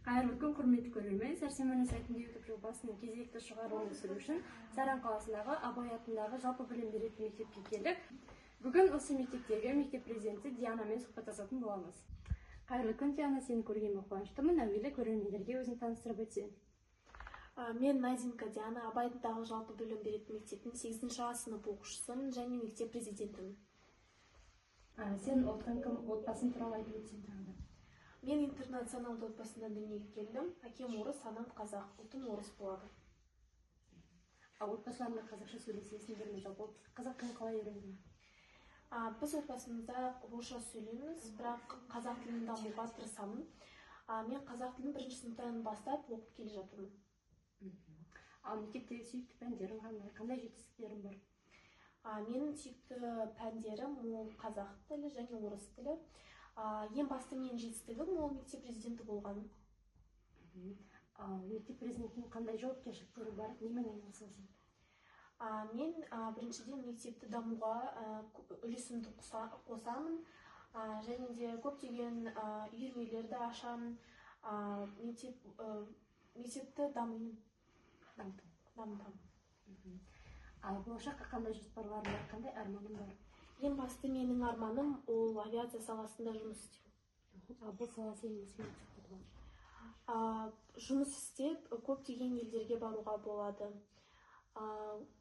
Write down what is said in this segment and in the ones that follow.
Қайырлы күн, құрметті көрермен. Сәрсенбі сайтында YouTube жобасының кезекті шығарылымын түсіру үшін Саран қаласындағы Абай атындағы жалпы білім беретін мектепке келдік. Бүгін осы мектептегі мектеп президенті Дианамен сұхбаттасатын боламыз. Қайырлы күн, Диана, сені көргеніме қуаныштымын. Әуелі көрермендерге өзін таныстырып өтсең. Мен Назинка Диана, Абай атындағы жалпы білім беретін мектептің 8-ші А сынып оқушысымын және мектеп президентімін. Сен ұлтың кім, отбасың туралы айтып өтсең тағы. Мен интернационалды отбасында дүниеге келдім. Әкем орыс, анам қазақ, ұлтым орыс болады. Отбасыларында қазақша сөйлесесіңдер ме, жалпы қазақ тілін қалай үйрендің? Біз отбасымызда орысша сөйлейміз, бірақ қазақ тілін дамытуға тырысамын. Мен қазақ тілін 1-ші сыныптан бастап оқып келе жатырмын. Мектептегі сүйікті пәндерің қандай жетістіктерің бар? Менің сүйікті пәндерім ол қазақ тілі және орыс тілі. Ең басты менің жетістігім ол мектеп президенті болғаным. Мектеп президентінің қандай жауапкершіліктері бар, немен айналысасың? Мен біріншіден мектепті дамуға үлесімді қосамын, және де көптеген үйірмелерді ашамын, мектепті дамытамын. Болашаққа қандай жоспарларың бар, қандай арманың бар? Ең басты менің арманым ол авиация саласында жұмыс істеу. Бұл сала сенің несімен шақырды? Жұмыс істеп, көптеген елдерге баруға болады.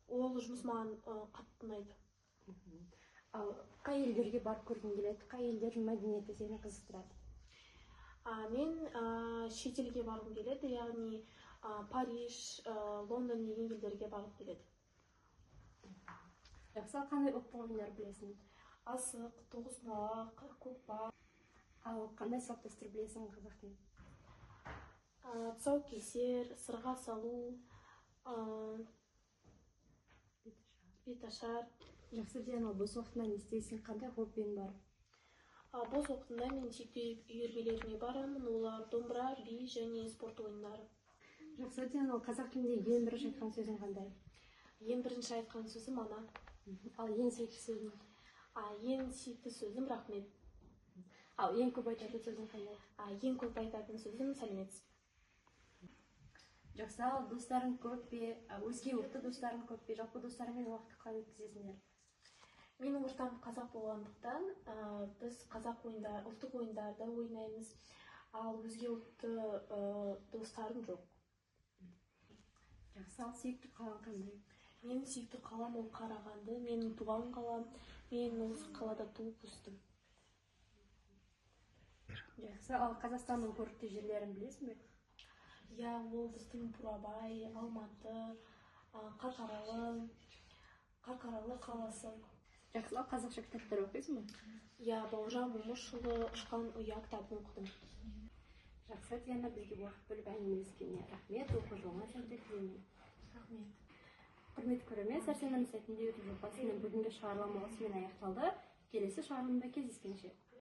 Ол жұмыс маған қатты ұнайды. Қай елдерге барып көргің келеді? Қай елдердің мәдениеті сені қызықтырады? Мен шетелге барғым келеді, яғни Париж, Лондон деген елдерге барғым келеді. Жақсы, қандай ұлттық ойындар білесің? Асық, тоғызқұмалақ, көкпар. Қандай салт дәстүр білесің қазақ тілін? Тұсаукесер, сырға салу, беташар. Жақсы, Диана, бос уақытында не істейсің? Қандай хоббиің бар? Бос уақытында мен сүйікті үйірмелеріне барамын, олар домбыра, би және спорт ойындары. Жақсы, Диана, қазақ тілінде ең бірінші айтқан сөзің қандай? Ең бірінші айтқан сөзім ана. Ал ең сүйікті сөзің? Ең сүйікті сөзім рахмет. Ал ең көп айтатын сөзің қандай? Ең көп айтатын сөзім сәлеметсіз. Жақсы, ал достарың көп пе? Өзге ұлтты достарың көп пе? Жалпы достарыңмен уақытты қалай өткізесіңдер? Менің ортам қазақ болғандықтан, біз қазақ ұлттық ойындарды ойнаймыз, ал өзге ұлтты достарым жоқ. Жақсы, ал сүйікті қалаң қандай? Менің сүйікті қалам ол Қарағанды, менің туған қалам, мен осы қалада туып өстім. Жақсы, ал Қазақстанның көрікті жерлерін білесің бе? Иә, ол біздің Бурабай, Алматы, Қарқаралы қаласы. Жақсы, ал қазақша кітаптар оқисың ба? Иә, Бауыржан Момышұлы Ұшқан ұя кітабын оқыдым. Жақсы, Диана, бізге уақыт бөліп әңгімелескеніне рахмет, оқу жолыңа сәттілік тілеймін. Рахмет. Құрметті көрермен, Сәрсенбі сайтында YouTube жобасының бүгінгі шығарылымы осымен аяқталды. Келесі шығарылымда кездескенше.